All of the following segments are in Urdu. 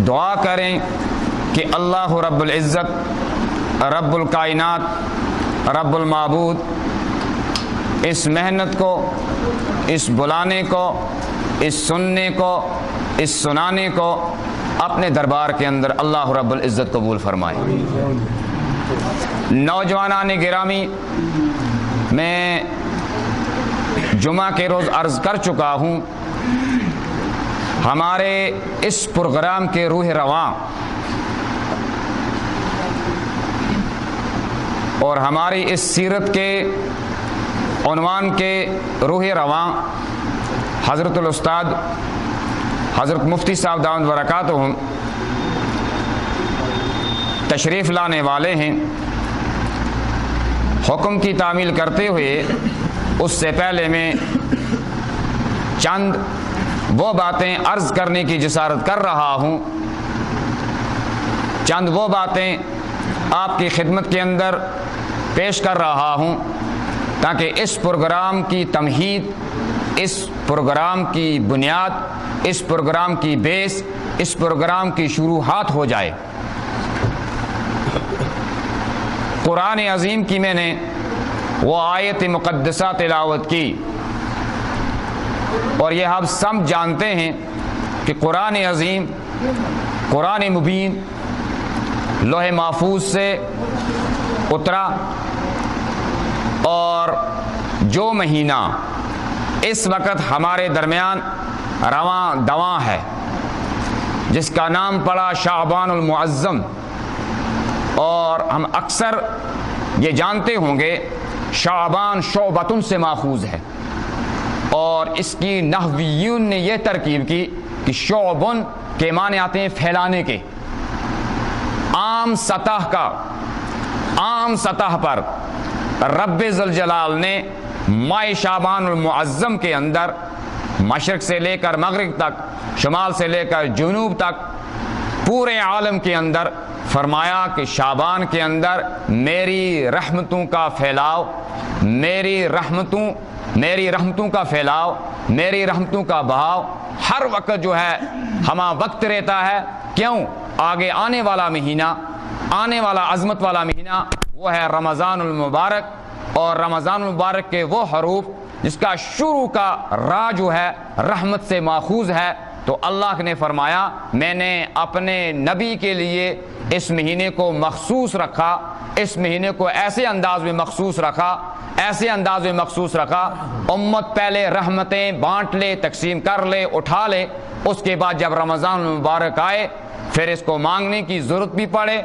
دعا کریں کہ اللہ رب العزت، رب الکائنات، رب المعبود اس محنت کو، اس بلانے کو، اس سننے کو، اس سنانے کو اپنے دربار کے اندر اللہ رب العزت قبول فرمائے۔ نوجوانان گرامی، میں جمعہ کے روز عرض کر چکا ہوں، ہمارے اس پروگرام کے روح رواں اور ہماری اس سیرت کے عنوان کے روح رواں حضرت الاستاد حضرت مفتی صاحب دامت برکاتہم تشریف لانے والے ہیں۔ حکم کی تعمیل کرتے ہوئے اس سے پہلے میں چند وہ باتیں عرض کرنے کی جسارت کر رہا ہوں، چند وہ باتیں آپ کی خدمت کے اندر پیش کر رہا ہوں تاکہ اس پروگرام کی تمہید، اس پروگرام کی بنیاد، اس پروگرام کی بیس، اس پروگرام کی شروحات ہو جائے۔ قرآن عظیم کی میں نے وہ آیت مقدسہ تلاوت کی، اور یہ آپ سب جانتے ہیں کہ قرآن عظیم، قرآن مبین لوح محفوظ سے اترا، اور جو مہینہ اس وقت ہمارے درمیان رواں دواں ہے، جس کا نام پڑا شعبان المعظم، اور ہم اکثر یہ جانتے ہوں گے شعبان شعبتن سے ماخوذ ہے، اور اس کی نحویون نے یہ ترکیب کی کہ شعبن کے معنی آتے ہیں پھیلانے کے، عام سطح کا، عام سطح پر رب ذوالجلال نے ماہ شعبان المعظم کے اندر مشرق سے لے کر مغرب تک، شمال سے لے کر جنوب تک، پورے عالم کے اندر فرمایا کہ شعبان کے اندر میری رحمتوں کا پھیلاؤ، میری رحمتوں کا پھیلاؤ، میری رحمتوں کا بہاؤ ہر وقت جو ہے ہمہ وقت رہتا ہے۔ کیوں؟ آگے آنے والا مہینہ، آنے والا عظمت والا مہینہ وہ ہے رمضان المبارک، اور رمضان المبارک کے وہ حروف جس کا شروع کا را جو ہے رحمت سے ماخوذ ہے، تو اللہ نے فرمایا میں نے اپنے نبی کے لیے اس مہینے کو مخصوص رکھا، اس مہینے کو ایسے انداز میں مخصوص رکھا، ایسے انداز میں مخصوص رکھا، امت پہلے رحمتیں بانٹ لے، تقسیم کر لے، اٹھا لے، اس کے بعد جب رمضان المبارک آئے پھر اس کو مانگنے کی ضرورت بھی پڑے،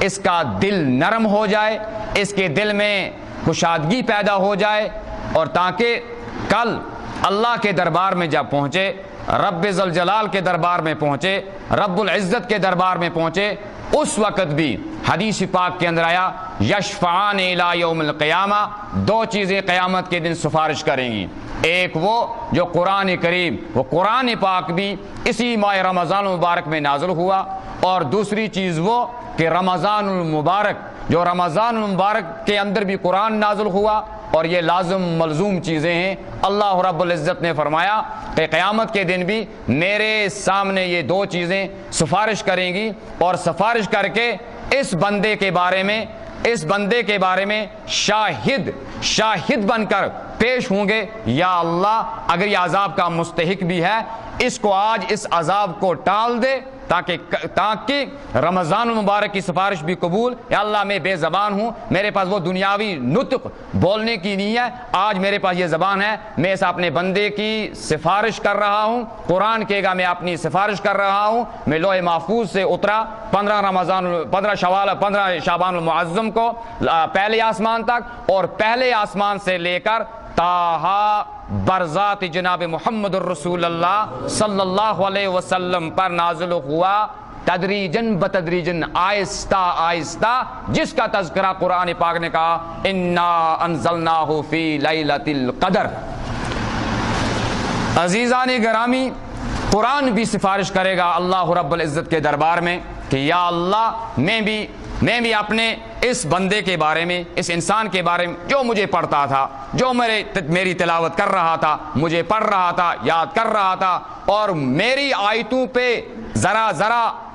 اس کا دل نرم ہو جائے، اس کے دل میں کشادگی پیدا ہو جائے، اور تاکہ کل اللہ کے دربار میں جب پہنچے، رب ذوالجلال کے دربار میں پہنچے، رب العزت کے دربار میں پہنچے، اس وقت بھی حدیث پاک کے اندر آیا یشفعان الی یوم القیامہ، دو چیزیں قیامت کے دن سفارش کریں گی، ایک وہ جو قرآن کریم، وہ قرآن پاک بھی اسی ماہ رمضان المبارک میں نازل ہوا، اور دوسری چیز وہ کہ رمضان المبارک، جو رمضان المبارک کے اندر بھی قرآن نازل ہوا، اور یہ لازم ملزوم چیزیں ہیں۔ اللہ رب العزت نے فرمایا کہ قیامت کے دن بھی میرے سامنے یہ دو چیزیں سفارش کریں گی، اور سفارش کر کے اس بندے کے بارے میں شاہد بن کر پیش ہوں گے، یا اللہ اگر یہ عذاب کا مستحق بھی ہے اس کو آج اس عذاب کو ٹال دے، تاکہ رمضان المبارک کی سفارش بھی قبول۔ یا اللہ میں بے زبان ہوں، میرے پاس وہ دنیاوی نطق بولنے کی نہیں ہے، آج میرے پاس یہ زبان ہے، میں اس اپنے بندے کی سفارش کر رہا ہوں، قرآن کہے گا میں اپنی سفارش کر رہا ہوں، میں لوح محفوظ سے اترا 15 شعبان المعظم کو پہلے آسمان تک، اور پہلے آسمان سے لے کر تاہا برزات جناب محمد الرسول اللہ صلی اللہ علیہ وسلم پر نازل ہوا، تدریجن بتدریجن، آہستہ آہستہ، جس کا تذکرہ قرآن پاک نے کہا انا انزلناہ فی لیلۃ القدر۔ عزیزان گرامی، قرآن بھی سفارش کرے گا اللہ رب العزت کے دربار میں کہ یا اللہ میں بھی اپنے اس بندے کے بارے میں، اس انسان کے بارے میں جو مجھے پڑھتا تھا، جو میری تلاوت کر رہا تھا، مجھے پڑھ رہا تھا، یاد کر رہا تھا، اور میری آیتوں پہ ذرا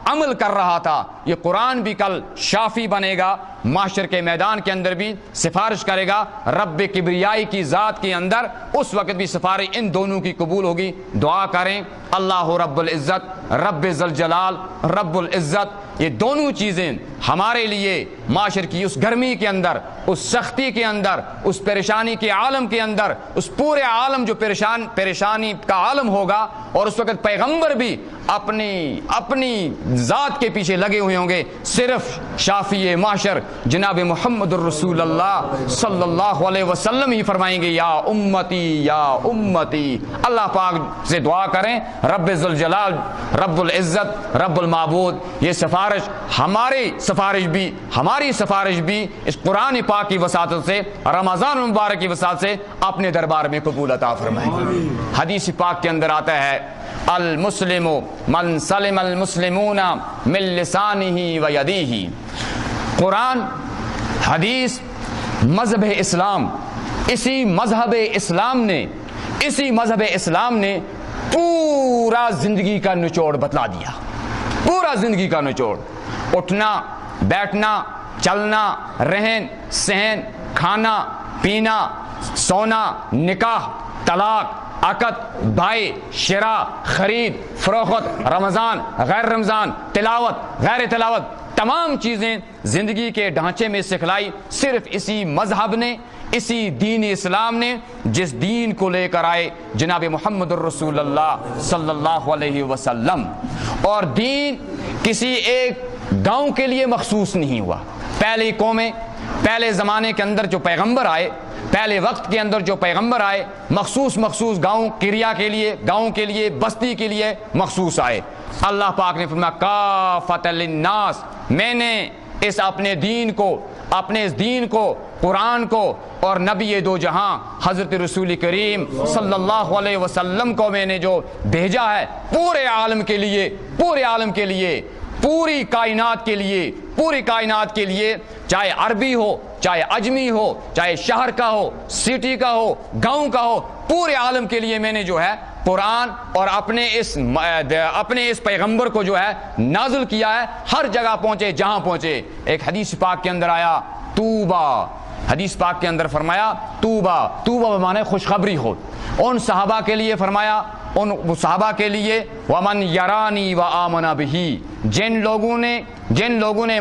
عمل کر رہا تھا، یہ قرآن بھی کل شافی بنے گا، معاشر کے میدان کے اندر بھی سفارش کرے گا، رب کبریائی کی ذات کے اندر اس وقت بھی سفارش ان دونوں کی قبول ہوگی۔ دعا کریں اللہ رب العزت، رب ذوالجلال، رب العزت یہ دونوں چیزیں ہمارے لیے معاشر کی اس گرمی کے اندر، اس سختی کے اندر، اس پریشانی کے عالم کے اندر، اس پورے عالم جو پریشانی کا عالم ہوگا، اور اس وقت پیغمبر بھی اپنی ذات کے پیچھے لگے ہوئے ہوں گے، صرف شافی معاشر جناب محمد الرسول اللہ صلی اللہ علیہ وسلم ہی فرمائیں گے یا امتی یا امتی۔ اللہ پاک سے دعا کریں رب ذوالجلال، رب العزت، رب المعبود یہ سفارش ہماری سفارش بھی اس قرآن پاک کی وساطت سے، رمضان المبارک کی وساطت سے اپنے دربار میں قبول عطا فرمائیں۔ حدیث پاک کے اندر آتا ہے المسلم من سلم المسلمون من لسانہ و یدیہ۔ قرآن، حدیث، مذہب اسلام، اسی مذہب اسلام نے پورا زندگی کا نچوڑ بتلا دیا، پورا زندگی کا نچوڑ، اٹھنا بیٹھنا، چلنا، رہن سہن، کھانا پینا، سونا، نکاح، طلاق، عقد، بھائی، شراء، خرید فروخت، رمضان غیر رمضان، تلاوت غیر تلاوت، تمام چیزیں زندگی کے ڈھانچے میں سکھلائی صرف اسی مذہب نے، اسی دین اسلام نے، جس دین کو لے کر آئے جناب محمد الرسول اللہ صلی اللہ علیہ وسلم۔ اور دین کسی ایک گاؤں کے لیے مخصوص نہیں ہوا۔ پہلی قومیں، پہلے زمانے کے اندر جو پیغمبر آئے، پہلے وقت کے اندر جو پیغمبر آئے، مخصوص گاؤں کریا کے لیے، گاؤں کے لیے، بستی کے لیے مخصوص آئے۔ اللہ پاک نے فرمایا کافۃ للناس، میں نے اپنے اس دین کو، قرآن کو اور نبی دو جہاں حضرت رسول کریم صلی اللہ علیہ وسلم کو میں نے جو بھیجا ہے پورے عالم کے لیے، پوری کائنات کے لیے، چاہے عربی ہو، چاہے اجمی ہو، چاہے شہر کا ہو، سٹی کا ہو، گاؤں کا ہو، پورے عالم کے لیے میں نے جو ہے قرآن اور اپنے اس پیغمبر کو جو ہے نازل کیا ہے، ہر جگہ پہنچے جہاں پہنچے۔ ایک حدیث پاک کے اندر آیا توبہ، حدیث پاک کے اندر فرمایا توبہ بمانے خوشخبری ہو۔ ان صحابہ کے لیے فرمایا، ان صحابہ کے لیے ومن یرانی و آمن بہ، جن لوگوں نے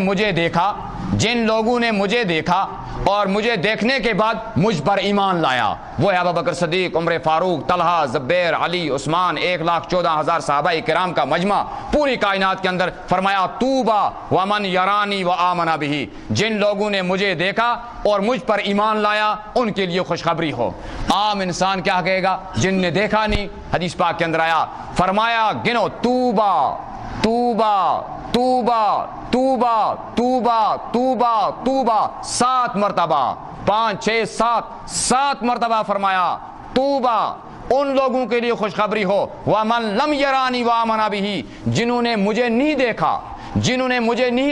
مجھے دیکھا اور مجھے دیکھنے کے بعد مجھ پر ایمان لایا، وہ ہے ابوبکر صدیق، عمر فاروق، طلحہ، زبیر، علی، عثمان، 1,14,000 صحابہ کرام کا مجمع پوری کائنات کے اندر۔ فرمایا توبہ ومن یرانی و آمن بہ، جن لوگوں نے مجھے دیکھا اور مجھ پر ایمان لایا ان کے لیے خوشخبری ہو۔ عام انسان کیا کہے گا جن نے دیکھا نہیں؟ حدیث پاک کے اندر آیا، فرمایا گنو توبہ توبہ توبہ توبہ توبہ توبہ توبہ 7 مرتبہ، 5 6 7 مرتبہ فرمایا توبہ ان لوگوں کے لیے خوشخبری ہو ومن لم یرانی وآمن بہ، جنہوں نے مجھے نہیں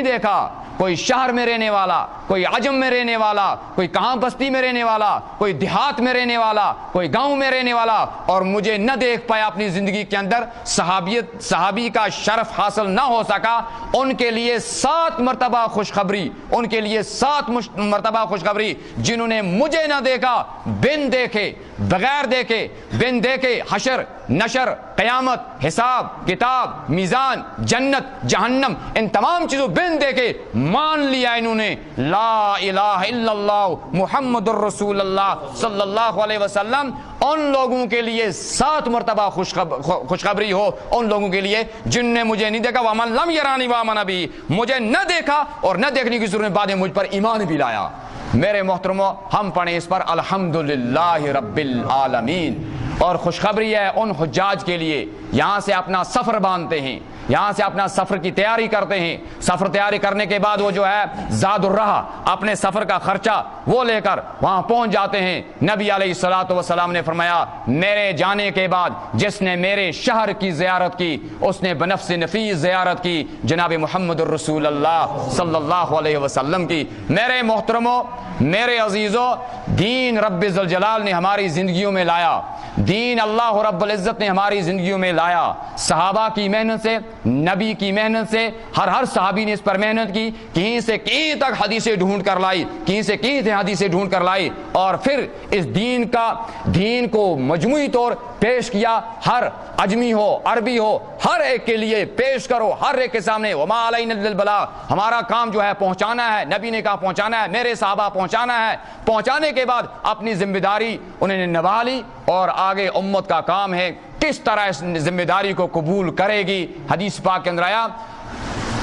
دیکھا، کوئی شہر میں رہنے والا، کوئی عجم میں رہنے والا، کوئی کہاں بستی میں رہنے والا، کوئی دیہات میں رہنے والا، کوئی گاؤں میں رہنے والا، اور مجھے نہ دیکھ پایا اپنی زندگی کے اندر، صحابی کا شرف حاصل نہ ہو سکا، ان کے لیے 7 مرتبہ خوشخبری، ان کے لیے 7 مرتبہ خوشخبری، جنہوں نے مجھے نہ دیکھا، بن دیکھے، بغیر دیکھے، بن دیکھے حشر نشر، قیامت، حساب کتاب، میزان، جنت جہنم، ان تمام چیزوں بن دیکھے مان لیا انہوں نے لا الہ الا اللہ محمد الرسول اللہ صلی اللہ علیہ وسلم، ان لوگوں کے لیے 7 مرتبہ خوشخبری ہو، ان لوگوں کے لیے جن نے مجھے نہیں دیکھا، ومن لم یرانی وآمن بہ، مجھے نہ دیکھا اور نہ دیکھنے کی صورت میں بعد میں مجھ پر ایمان بھی لایا۔ میرے محترمو، ہم پڑھیں اس پر الحمدللہ رب العالمین۔ اور خوشخبری ہے ان حجاج کے لیے یہاں سے اپنا سفر باندھتے ہیں، یہاں سے اپنا سفر کی تیاری کرتے ہیں، سفر تیاری کرنے کے بعد وہ جو ہے زاد الراہ، اپنے سفر کا خرچہ وہ لے کر وہاں پہنچ جاتے ہیں۔ نبی علیہ الصلوۃ والسلام نے فرمایا میرے جانے کے بعد جس نے میرے شہر کی زیارت کی اس نے بنفس نفیس زیارت کی، جناب محمد الرسول اللہ صلی اللہ علیہ وسلم کی۔ میرے محترموں، میرے عزیزوں، دین رب ذوالجلال نے ہماری زندگیوں میں لایا، دین اللہ رب العزت نے ہماری زندگیوں میں لایا، صحابہ کی محنت سے، نبی کی محنت سے ہر صحابی نے اس پر محنت کی، کہیں سے کہیں تک حدیثیں ڈھونڈ کر لائی، کہیں سے کہیں سے حدیثیں ڈھونڈ کر لائی، اور پھر اس دین کو مجموعی طور پیش کیا۔ ہر عجمی ہو عربی ہو ہر ایک کے لیے پیش کرو، ہر ایک کے سامنے وما علینا الا البلاغ، ہمارا کام جو ہے پہنچانا ہے، نبی نے کہا پہنچانا ہے، میرے صحابہ پہنچانا ہے۔ پہنچانے کے بعد اپنی ذمہ داری انہوں نے نبھا لی، اور آگے امت کا کام ہے کس طرح اس ذمہ داری کو قبول کرے گی۔ حدیث پاک کے اندر آیا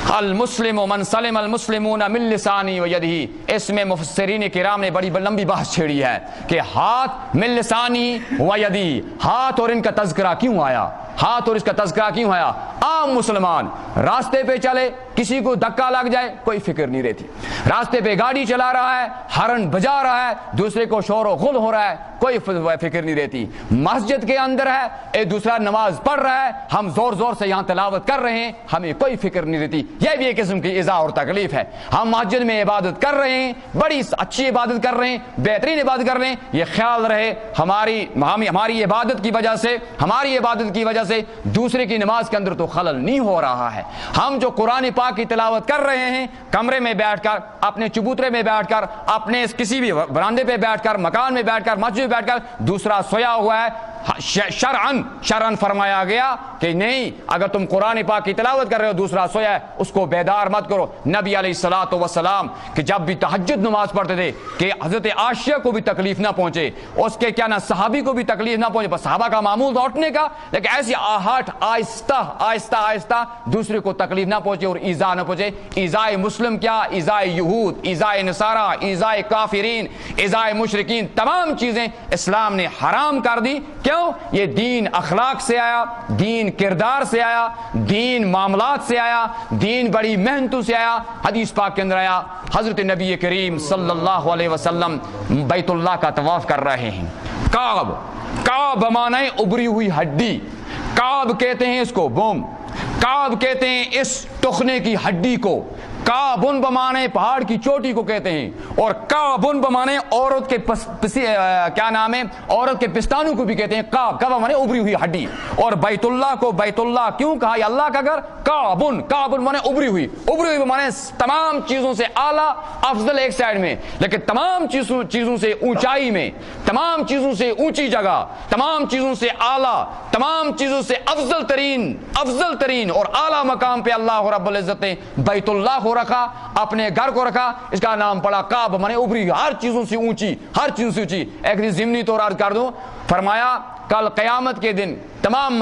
المسلم من سلم المسلمون من لسانی و یدہی، اس میں مفسرین کرام نے بڑی لمبی بحث چھیڑی ہے کہ ہاتھ من لسانی و یدی، ہاتھ اور ان کا تذکرہ کیوں آیا، ہاتھ اور اس کا تذکرہ کیوں آیا؟ عام مسلمان راستے پہ چلے، کسی کو دھکا لگ جائے کوئی فکر نہیں رہتی، راستے پہ گاڑی چلا رہا ہے، ہارن بجا رہا ہے، دوسرے کو شور و غل ہو رہا ہے، کوئی فکر نہیں رہتی۔ مسجد کے اندر ہے، ایک دوسرا نماز پڑھ رہا ہے، ہم زور زور سے یہاں تلاوت کر رہے ہیں، ہمیں کوئی فکر نہیں رہتی۔ یہ بھی ایک قسم کی ایذا اور تکلیف ہے۔ ہم مسجد میں عبادت کر رہے ہیں، بڑی اچھی عبادت کر رہے ہیں، بہترین عبادت کر رہے ہیں، یہ خیال رہے ہماری عبادت کی وجہ سے دوسرے کی نماز کے اندر تو خلل نہیں ہو رہا ہے۔ ہم جو قرآن پاک کی تلاوت کر رہے ہیں، کمرے میں بیٹھ کر، اپنے چبوترے میں بیٹھ کر، اپنے کسی بھی برآمدے پہ بیٹھ کر، مکان میں بیٹھ کر، مسجد میں بیٹھ کر، دوسرا سویا ہوا ہے، شرعن فرمایا گیا کہ نہیں، اگر تم قرآن پاک کی تلاوت کر رہے ہو دوسرا سویا ہے اس کو بیدار مت کرو۔ نبی علیہ الصلوۃ والسلام کہ جب بھی تہجد نماز پڑھتے تھے کہ حضرت عائشہ کو بھی تکلیف نہ پہنچے، اس کے کیا نہ صحابی کو بھی تکلیف نہ پہنچے، بس صحابہ کا معمول تھا اٹھنے کا، لیکن ایسی آہٹ آہستہ دوسرے کو تکلیف نہ پہنچے اور ایذا نہ پہنچے۔ ایذائے مسلم کیا، ایذائے یہود، ایذائے نصارہ، ایذائے کافرین، ایذائے مشرکین، تمام چیزیں اسلام نے حرام کر دی۔ کیوں؟ یہ دین اخلاق سے آیا، دین کردار سے آیا، دین معاملات سے آیا، دین بڑی محنتوں سے آیا۔ حدیث پاک کے اندر آیا حضرت نبی کریم صلی اللہ علیہ وسلم بیت اللہ کا طواف کر رہے ہیں، کعب معنی ابری ہوئی ہڈی، کعب کہتے ہیں اس کو بوم، کعب کہتے ہیں اس ٹخنے کی ہڈی کو، کعبن بمانے پہاڑ کی چوٹی کو کہتے ہیں، اور کعبن بمانے عورت کے کیا نام ہے، عورت کے پستانوں کو بھی کہتے ہیں۔ کعب مانے ابری ہوئی ہڈی، اور بیت اللہ کو بیت اللہ کیوں کہا، یہ اللہ کا گھر، کعبن مانے ابری ہوئی مانے تمام چیزوں سے اعلیٰ افضل ایک سائڈ میں، لیکن تمام چیزوں سے اونچائی میں، تمام چیزوں سے اونچی جگہ، تمام چیزوں سے اعلیٰ، تمام چیزوں سے افضل ترین اور اعلیٰ مقام پہ اللہ رب العزت نے بیت اللہ کو رکھا، اپنے گھر کو رکھا، اس کا نام پڑا کعب مانے ابری، ہر چیزوں سے اونچی، ہر چیزوں سے اونچی۔ ایک دن ضمنی طور عرض کر دوں، فرمایا کل قیامت کے دن تمام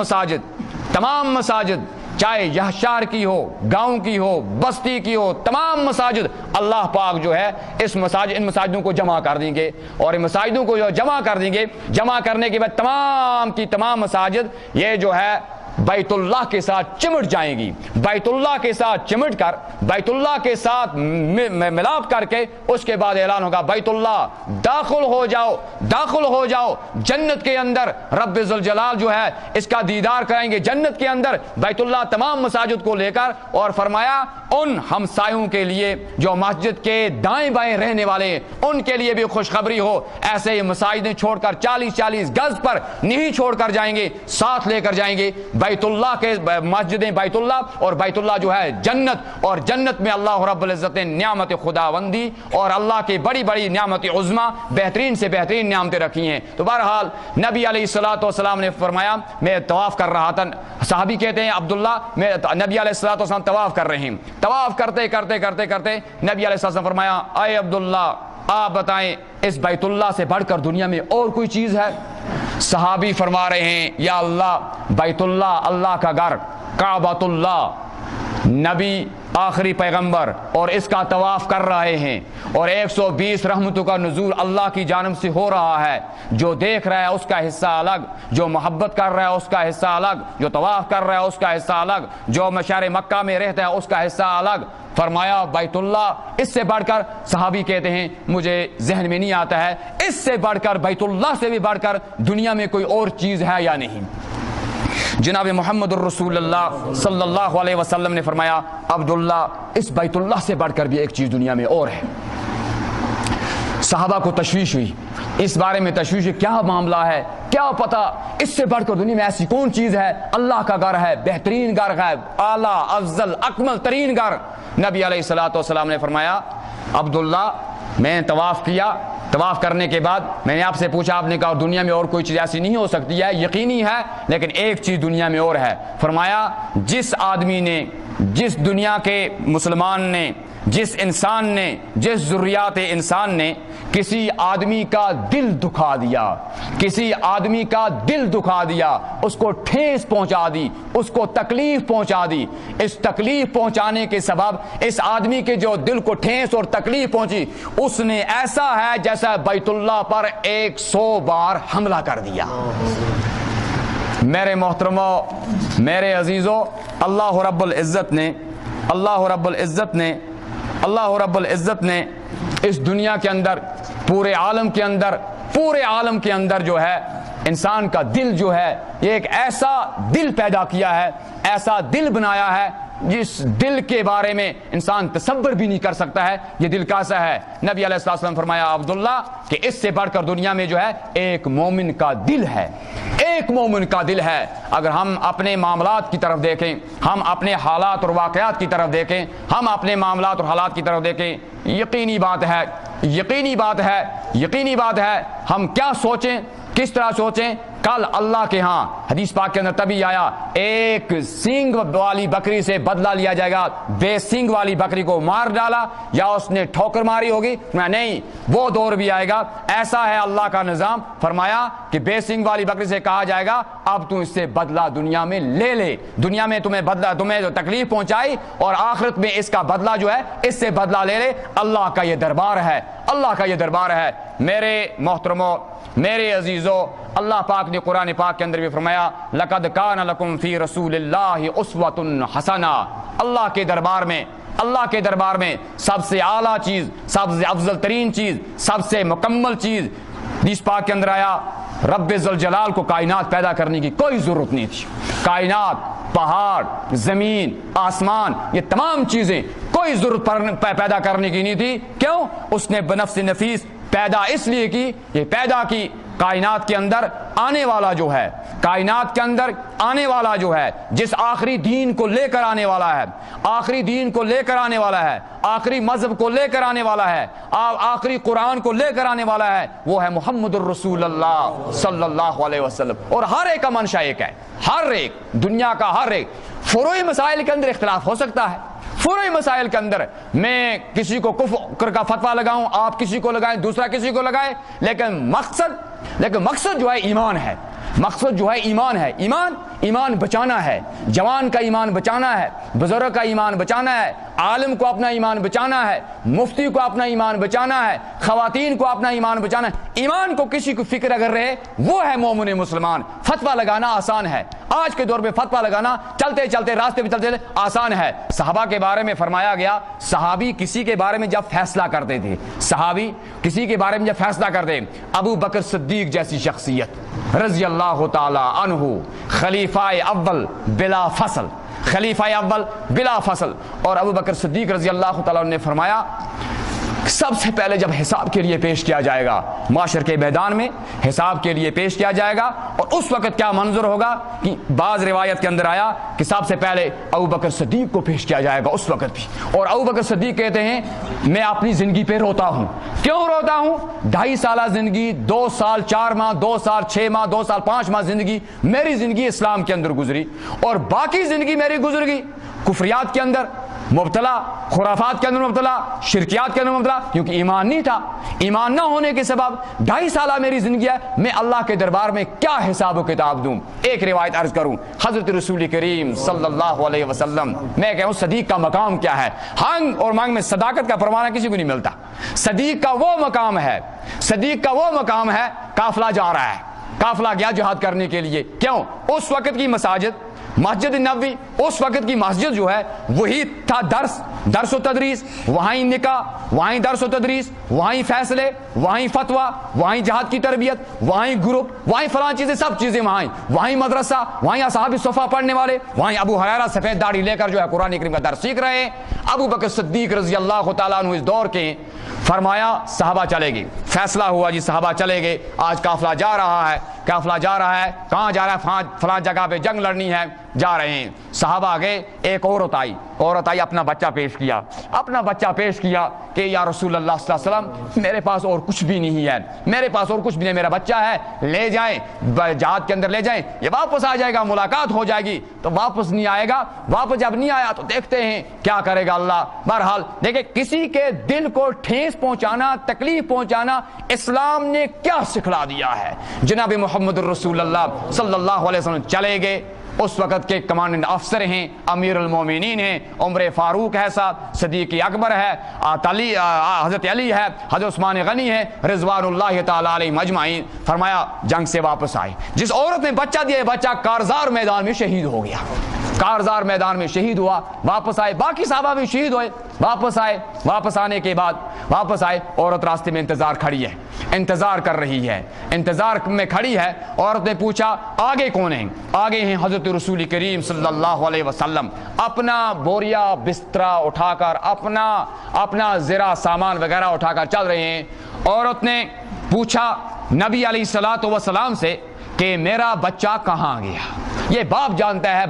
مساجد چاہے یہ شہر کی ہو، گاؤں کی ہو، بستی کی ہو، تمام مساجد اللہ پاک جو ہے ان مساجدوں کو جمع کر دیں گے، اور ان مساجدوں کو جو جمع کر دیں گے، جمع کرنے کے بعد تمام کی تمام مساجد یہ جو ہے بیت اللہ کے ساتھ چمٹ جائیں گی، بیت اللہ کے ساتھ چمٹ کر، بیت اللہ کے ساتھ ملاپ کر کے اس کے بعد اعلان ہوگا بیت اللہ داخل ہو جاؤ جنت کے اندر۔ رب ذوالجلال جو ہے اس کا دیدار کریں گے جنت کے اندر، بیت اللہ تمام مساجد کو لے کر، اور فرمایا ان ہمسایوں کے لیے جو مسجد کے دائیں بائیں رہنے والے ہیں ان کے لیے بھی خوشخبری ہو، ایسے ہی مساجدیں چھوڑ کر 40 گز پر نہیں چھوڑ کر جائیں گے، ساتھ لے کر جائیں گے بیت اللہ کے مسجدیں، بیت اللہ اور بیت اللہ جو ہے جنت، اور جنت میں اللہ رب العزت نے نعمت خداوندی اور اللہ کی بڑی بڑی نعمت عظما، بہترین سے بہترین نعمتیں رکھی ہیں۔ تو بہرحال نبی علیہ الصلوۃ والسلام نے فرمایا میں طواف کر رہا تھا، صحابی کہتے ہیں عبداللہ میں نبی علیہ الصلوۃ والسلام طواف کر رہے ہیں، طواف کرتے نبی علیہ السلام نے فرمایا اے عبداللہ آپ بتائیں اس بیت اللہ سے بڑھ کر دنیا میں اور کوئی چیز ہے؟ صحابی فرما رہے ہیں یا اللہ، بیت اللہ اللہ کا گھر، کعبۃ اللہ، نبی آخری پیغمبر اور اس کا طواف کر رہے ہیں، اور 120 رحمتوں کا نزول اللہ کی جانب سے ہو رہا ہے، جو دیکھ رہا ہے اس کا حصہ الگ، جو محبت کر رہا ہے اس کا حصہ الگ، جو طواف کر رہا ہے اس کا حصہ الگ، جو مشعر مکہ میں رہتا ہے اس کا حصہ الگ۔ فرمایا بیت اللہ، اس سے بڑھ کر صحابی کہتے ہیں مجھے ذہن میں نہیں آتا ہے اس سے بڑھ کر، بیت اللہ سے بھی بڑھ کر دنیا میں کوئی اور چیز ہے یا نہیں۔ جناب محمد الرسول اللہ صلی اللہ علیہ وسلم نے فرمایا عبداللہ اس بیت اللہ سے بڑھ کر بھی ایک چیز دنیا میں اور ہے۔ صحابہ کو تشویش ہوئی، اس بارے میں تشویش، کیا معاملہ ہے، کیا پتہ اس سے بڑھ کر دنیا میں ایسی کون چیز ہے، اللہ کا گھر ہے، بہترین گھر ہے، اعلیٰ افضل اکمل ترین گھر۔ نبی علیہ الصلوۃ والسلام نے فرمایا عبداللہ میں نے طواف کیا، طواف کرنے کے بعد میں نے آپ سے پوچھا، آپ نے کہا دنیا میں اور کوئی چیز ایسی نہیں ہو سکتی ہے، یقینی ہے، لیکن ایک چیز دنیا میں اور ہے۔ فرمایا جس آدمی نے، جس دنیا کے مسلمان نے، جس انسان نے، جس ذریات انسان نے کسی آدمی کا دل دکھا دیا، کسی آدمی کا دل دکھا دیا، اس کو ٹھیس پہنچا دی، اس کو تکلیف پہنچا دی، اس تکلیف پہنچانے کے سبب اس آدمی کے جو دل کو ٹھیس اور تکلیف پہنچی، اس نے ایسا ہے جیسا بیت اللہ پر 100 بار حملہ کر دیا۔ میرے محترمو، میرے عزیزو، اللہ رب العزت نے اس دنیا کے اندر، پورے عالم کے اندر جو ہے انسان کا دل جو ہے، یہ ایک ایسا دل پیدا کیا ہے، ایسا دل بنایا ہے جس دل کے بارے میں انسان تصور بھی نہیں کر سکتا ہے یہ دل کیسا ہے۔ نبی علیہ السلام فرمایا عبداللہ کہ اس سے بڑھ کر دنیا میں جو ہے ایک مومن کا دل ہے، ایک مومن کا دل ہے۔ اگر ہم اپنے معاملات کی طرف دیکھیں، ہم اپنے حالات اور واقعات کی طرف دیکھیں، ہم اپنے معاملات اور حالات کی طرف دیکھیں، یقینی بات ہے ہم کیا سوچیں، کس طرح سوچیں، کل اللہ کے ہاں حدیث پاک کے اندر تبھی آیا ایک سینگ والی بکری سے بدلہ لیا جائے گا، بے سینگ والی بکری کو مار ڈالا یا اس نے ٹھوکر ماری ہوگی، نہیں، وہ دور بھی آئے گا۔ ایسا ہے اللہ کا نظام، فرمایا کہ بے سینگ والی بکری سے کہا جائے گا اب تم اس سے بدلہ دنیا میں لے لے، دنیا میں تمہیں جو تکلیف پہنچائی اور آخرت میں اس کا بدلہ جو ہے اس سے بدلہ لے لے۔ اللہ کا یہ دربار ہے، اللہ کا یہ دربار ہے۔ میرے محترمو، میرے عزیزو، اللہ پاک نے قرآن پاک کے اندر بھی فرمایا لَقَدْ كَانَ لَكُمْ فِي رَسُولِ اللَّهِ أُسْوَةٌ حَسَنَةٌ۔ اللہ کے دربار میں سب سے اعلیٰ چیز، سب سے افضل ترین چیز، سب سے مکمل چیز حدیث پاک کے اندر آیا، رب ذوالجلال کو کائنات پیدا کرنے کی کوئی ضرورت نہیں تھی۔ کائنات، پہاڑ، زمین، آسمان، یہ تمام چیزیں کوئی ضرورت پیدا کرنے کی نہیں تھی۔ کیوں؟ اس نے بنفس نفیس پیدا اس لیے کی، یہ پیدا کی کائنات کے اندر آنے والا جو ہے، کائنات کے اندر آنے والا جو ہے، جس آخری دین کو لے کر آنے والا ہے، آخری دین کو لے کر آنے والا ہے، آخری مذہب کو لے کر آنے والا ہے، آخری قرآن کو لے کر آنے والا ہے، وہ ہے محمد الرسول اللہ صلی اللہ علیہ وسلم۔ اور ہر ایک کا منشا ایک ہے، ہر ایک، دنیا کا ہر ایک۔ فروعی مسائل کے اندر اختلاف ہو سکتا ہے، فروعی مسائل کے اندر میں کسی کو کفر کا فتویٰ لگاؤں، آپ کسی کو لگائیں، دوسرا کسی کو لگائے، لیکن مقصد جو ہے ایمان ہے، مقصد جو ہے ایمان ہے۔ ایمان بچانا ہے، جوان کا ایمان بچانا ہے، بزرگ کا ایمان بچانا ہے، عالم کو اپنا ایمان بچانا ہے، مفتی کو اپنا ایمان بچانا ہے، خواتین کو اپنا ایمان بچانا ہے۔ ایمان کو کسی کو فکر اگر رہے وہ ہے مومن مسلمان۔ فتویٰ لگانا آسان ہے، آج کے دور میں فتویٰ لگانا چلتے چلتے راستے پہ چلتے آسان ہے۔ صحابہ کے بارے میں فرمایا گیا، صحابی کسی کے بارے میں جب فیصلہ کرتے تھے، صحابی کسی کے بارے میں جب فیصلہ کرتے، ابو بکر صدیق جیسی شخصیت رضی اللہ تعالی عنہ، خلیفہ اول بلا فصل، خلیفہ اول بلا فصل، اور ابو بکر صدیق رضی اللہ تعالیٰ عنہ نے فرمایا سب سے پہلے جب حساب کے لیے پیش کیا جائے گا، معاشر کے میدان میں حساب کے لیے پیش کیا جائے گا، اور اس وقت کیا منظر ہوگا کہ بعض روایت کے اندر آیا کہ سب سے پہلے ابو بکر صدیق کو پیش کیا جائے گا اس وقت بھی۔ اور ابو بکر صدیق کہتے ہیں میں اپنی زندگی پہ روتا ہوں۔ کیوں روتا ہوں؟ 2.5 سالہ زندگی، 2 سال 4 ماہ، 2 سال 6 ماہ، 2 سال 5 ماہ زندگی، میری زندگی اسلام کے اندر گزری، اور باقی زندگی میری گزر گئی کفریات کے اندر مبتلا، خرافات کے اندر مبتلا، شرکیات کے اندر مبتلا، کیونکہ ایمان نہیں تھا۔ ایمان نہ ہونے کے سبب 2.5 سالہ میری زندگی ہے، میں اللہ کے دربار میں کیا حساب و کتاب دوں؟ ایک روایت عرض کروں، حضرت رسول کریم صلی اللہ علیہ وسلم، میں کہوں صدیق کا مقام کیا ہے؟ ہنگ اور مانگ میں صداقت کا پروانہ کسی کو نہیں ملتا۔ صدیق کا وہ مقام ہے، صدیق کا وہ مقام ہے، قافلہ جا رہا ہے، قافلہ گیا جہاد کرنے کے لیے، کیوں؟ اس وقت کی مسجد نبوی، اس وقت کی مسجد جو ہے وہی تھا درس و تدریس، وہیں نکاح، وہیں درس و تدریس، وہیں فیصلے، وہیں فتویٰ، وہیں جہاد کی تربیت، وہیں گروپ، وہیں فلاں چیزیں، سب چیزیں وہیں مدرسہ، وہیں اصحاب صفہ پڑھنے والے، وہیں ابو ہریرہ سفید داڑھی لے کر جو ہے قرآن کریم کا درس سیکھ رہے ہیں۔ ابو بکر صدیق رضی اللہ تعالیٰ عنہ اس دور کے فرمایا صحابہ چلے گئے، فیصلہ ہوا جی صحابہ چلے گئے، آج قافلہ جا رہا ہے، قافلہ جا رہا ہے، کہاں جا رہا ہے؟ فلاں جگہ پہ جنگ لڑنی ہے، جا رہے ہیں۔ صحابہ گئے، ایک عورت آئی، اپنا بچہ پیش کیا کہ یا رسول اللہ صلی اللہ علیہ وسلم میرے پاس اور کچھ بھی نہیں ہے، میرا بچہ ہے، لے جائیں جہاد کے اندر لے جائیں، یہ واپس آ جائے گا، ملاقات ہو جائے گی۔ تو واپس نہیں آئے گا، واپس جب نہیں آیا تو دیکھتے ہیں کیا کرے گا اللہ۔ بہرحال دیکھیں کسی کے دل کو ٹھیس پہنچانا، تکلیف پہنچانا اسلام نے کیا سکھلا دیا ہے۔ جناب محمد رسول اللہ صلی اللہ علیہ وسلم چلے گئے، اس وقت کے کمانڈنٹ افسر ہیں، امیر المومنین ہیں، عمر فاروق ہے، ساتھ صدیق اکبر ہے، حضرت علی ہے، حضرت عثمان غنی ہے، رضوان اللہ تعالی علیہم اجمعین۔ فرمایا جنگ سے واپس آئے، جس عورت نے بچہ دیا بچہ کارزار میدان میں شہید ہو گیا، کارزار میدان میں شہید ہوا۔ واپس آئے، باقی صحابہ بھی شہید ہوئے، واپس آئے، واپس آنے کے بعد عورت راستے میں انتظار کھڑی ہے، انتظار کر رہی ہے، انتظار میں کھڑی ہے۔ عورت نے پوچھا آگے کون ہیں؟ آگے ہیں حضرت رسول کریم صلی اللہ علیہ وسلم، اپنا بوریا بسترا اٹھا کر، اپنا زرہ سامان وغیرہ اٹھا کر چل رہے ہیں۔ عورت نے پوچھا نبی علیہ الصلوۃ والسلام سے کہ میرا بچہ کہاں گیا؟ یہ باپ جانتا ہے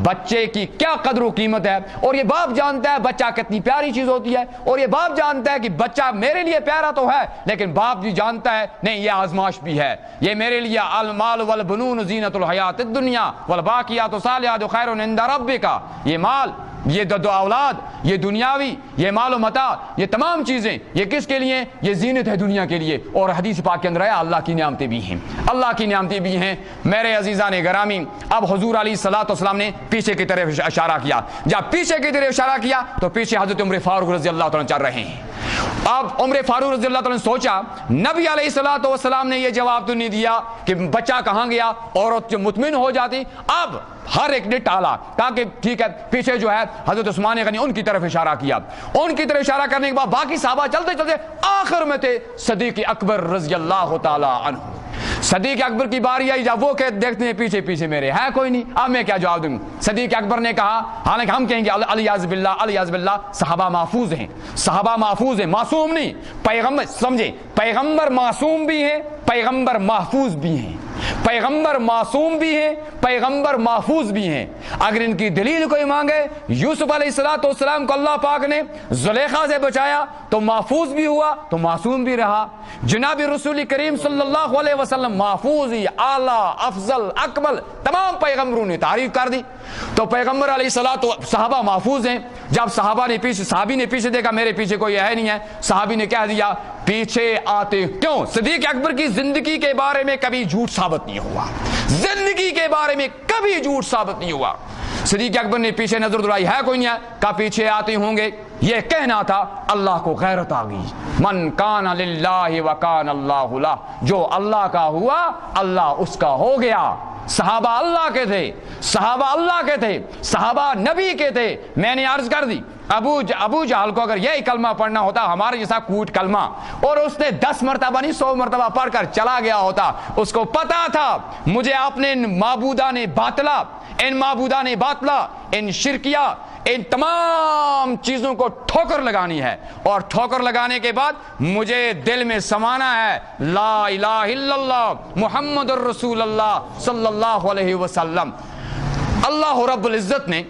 بچے کی کیا قدر و قیمت ہے، اور یہ باپ جانتا ہے بچہ کتنی پیاری چیز ہوتی ہے، اور یہ باپ جانتا ہے کہ بچہ میرے لیے پیارا تو ہے، لیکن باپ بھی جانتا ہے نہیں یہ آزمائش بھی ہے، یہ میرے لیے المال والبنون زینت الحیات الدنیا والباقیات الصالحات خیر عند ربک، یہ مال، یہ دو اولاد، یہ دنیاوی، یہ مال و متاع، یہ تمام چیزیں یہ کس کے لیے؟ یہ زینت ہے دنیا کے لیے، اور حدیث پاک کے اندر ہے اللہ کی نعمتیں بھی ہیں، اللہ کی نعمتیں بھی ہیں۔ میرے عزیزان گرامی، اب حضور علیہ الصلوۃ والسلام نے پیچھے کی طرف اشارہ کیا، جب پیچھے کی طرف اشارہ کیا تو پیچھے حضرت عمر فاروق رضی اللہ تعالیٰ چل رہے ہیں۔ اب عمر فاروق رضی اللہ تعالیٰ نے سوچا نبی علیہ الصلوۃ والسلام نے یہ جواب تو نہیں دیا کہ بچہ کہاں گیا، عورت جو مطمئن ہو جاتی۔ اب ہر ایک نے ٹالا، کہا کہ ٹھیک ہے پیچھے جو ہے حضرت عثمان غنی ان کی طرف اشارہ کیا، ان کی طرف اشارہ کرنے کے بعد باقی صحابہ چلتے چلتے آخر میں تھے صدیق اکبر رضی اللہ تعالی عنہ۔ صدیق اکبر کی باری آئی، جب وہ کہتے دیکھتے ہیں پیچھے میرے ہے کوئی نہیں، اب میں کیا جواب دوں؟ صدیق اکبر نے کہا، حالانکہ ہم کہیں گے الیاذ باللہ صحابہ محفوظ ہیں، صحابہ محفوظ ہیں، معصوم نہیں، پیغمبر سمجھے، پیغمبر معصوم بھی ہیں، پیغمبر محفوظ بھی ہیں، پیغمبر معصوم بھی ہیں، پیغمبر محفوظ بھی ہیں۔ اگر ان کی دلیل کوئی مانگے، یوسف علیہ الصلوۃ والسلام کو اللہ پاک نے زلیخا سے بچایا تو محفوظ بھی ہوا تو معصوم بھی رہا۔ جناب رسول کریم صلی اللہ علیہ وسلم محفوظ ہی، اعلیٰ، افضل، اکمل تمام پیغمبروں نے تعریف کر دی، تو پیغمبر علیہ الصلوۃ صحابہ محفوظ ہیں۔ جب صحابی نے پیچھے دیکھا میرے پیچھے کوئی ہے نہیں ہے، صحابی نے کہہ دیا پیچھے آتے کیوں؟ صدیق اکبر کی زندگی کے بارے میں کبھی جھوٹ ثابت نہیں ہوا، زندگی کے بارے میں کبھی جھوٹ ثابت نہیں ہوا۔ صدیق اکبر نے پیچھے نظر دوڑائی، ہے کوئی نہیں ہے، کہا پیچھے آتے ہوں گے، یہ کہنا تھا، اللہ کو غیرت آ گئی، من کان للہ وکان اللہ لہ، جو اللہ کا ہوا اللہ اس کا ہو گیا۔ صحابہ اللہ کے تھے، صحابہ اللہ کے تھے، صحابہ نبی کے تھے۔ میں نے عرض کر دی ابو جہل کو اگر یہی کلمہ پڑھنا ہوتا ہمارے جیسا کوٹ کلمہ، اور اس نے 10 مرتبہ نہیں 100 مرتبہ پڑھ کر چلا گیا ہوتا، اس کو پتا تھا مجھے اپنے معبودان باطلا، ان شرکیہ، ان تمام چیزوں کو ٹھوکر لگانی ہے، اور ٹھوکر لگانے کے بعد مجھے دل میں سمانا ہے لا الہ الا اللہ محمد الرسول اللہ صلی اللہ علیہ وسلم۔ اللہ رب العزت نے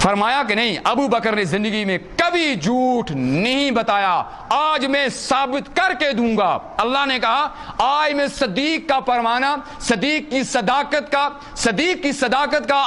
فرمایا کہ نہیں، ابو بکر نے زندگی میں کبھی جھوٹ نہیں بتایا، آج میں ثابت کر کے دوں گا۔ اللہ نے کہا آج میں صدیق کا پروانہ، صدیق کی صداقت کا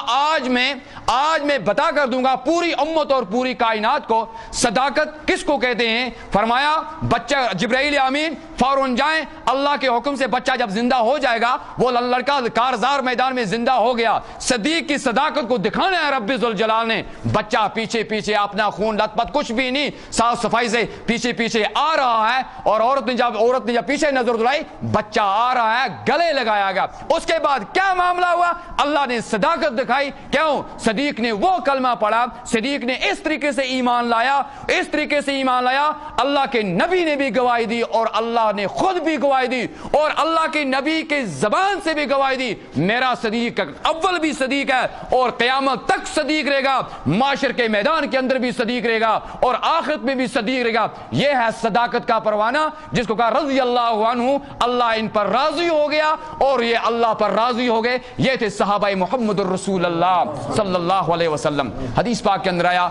آج میں بتا کر دوں گا پوری امت اور پوری کائنات کو صداقت کس کو کہتے ہیں۔ فرمایا بچہ جبرائیل امین فوراً جائیں، اللہ کے حکم سے بچہ جب زندہ ہو جائے گا، وہ لڑکا کارزار میدان میں زندہ ہو گیا، صدیق کی صداقت کو دکھانا ہے رب ذوالجلال نے۔ بچہ پیچھے اپنا خون لت پت کچھ بھی نہیں، صاف صفائی سے پیچھے آ رہا ہے، اور عورت نے جب پیچھے نظر دوڑائی بچہ آ رہا ہے، گلے لگایا گیا۔ اس کے بعد کیا معاملہ ہوا؟ اللہ نے صداقت دکھائی، کیوں؟ صدیق نے وہ کلمہ پڑھا، صدیق نے اس طریقے سے ایمان لایا، اللہ کے نبی نے بھی گواہی دی، اور اللہ اللہ نے خود بھی گواہی دی اور اللہ کے نبی کے زبان سے بھی گواہی دی، میرا صدیق اول بھی صدیق ہے اور قیامت تک صدیق رہے گا، معاشر کے میدان کے اندر بھی صدیق رہے گا اور آخرت میں بھی صدیق رہے گا۔ یہ ہے صداقت کا پروانہ جس کو کہا رضی اللہ عنہ، اللہ ان پر راضی ہو گیا اور یہ اللہ پر راضی ہو گئے۔ یہ تھے صحابہ محمد الرسول اللہ صلی اللہ علیہ وسلم۔ حدیث پاک کے اندر آیا،